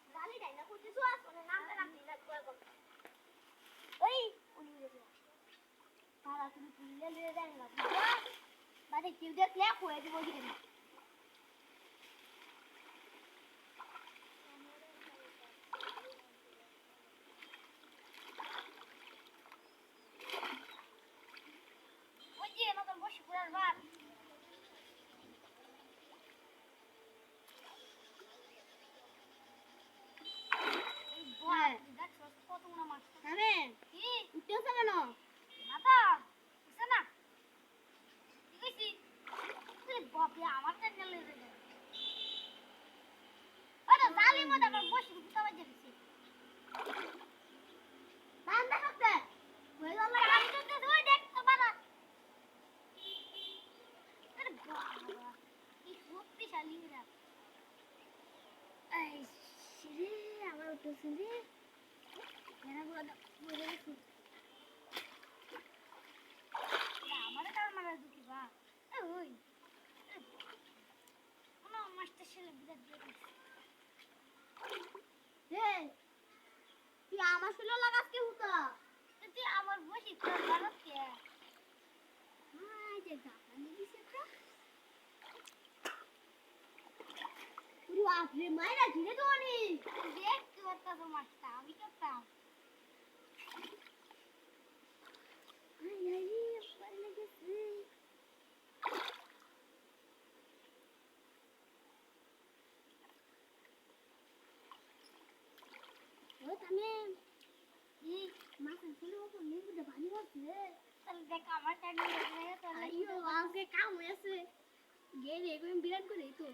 গালি দেয় না করতে তো আসলে নামটা নাম দিনা করে ওই উনি তারা তুমি পুলিলে লিয়ে দেন না বাদে কেউ দেখলে কয়ে দিব দিবেন ওই যে নতুন বসে পুরার বাপ আমার চ্যানেলে আরে জালি মত আমার বসে গুতা বাজে দিছি বান দেখতে ওই আল্লাহ গাড়ি চলতে ওই দেখ তো বানা আরে বাবা কি শক্তিশালী এরা এই রে আমার উঠছে রে এরা বলে গেছি আমার কাল মারা দিছি বা ওই না মাস্টার ছেলে বিরাট বিরাট এই তুই আমার শুলো লাগাস কি হুতা তুই আমার বসি তোর লাগাস কে হাই যে জাপানি দিছে তো পুরো আপনি মাইরা ধীরে তো নি দেখ তুই একটা তো মাস্টার আমি করতাম আই আই পড়ে লেগেছে ও তামে এই মাছ ছিল তো নিবুদে পানি আছে তাহলে দেখ আমার টাইম লাগে তাহলে আইও আজকে কাম হয়েছে গেলে এগুলো বিরাট করে তো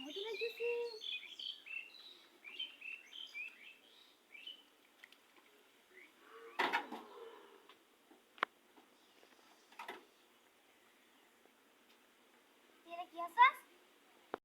What did I just say?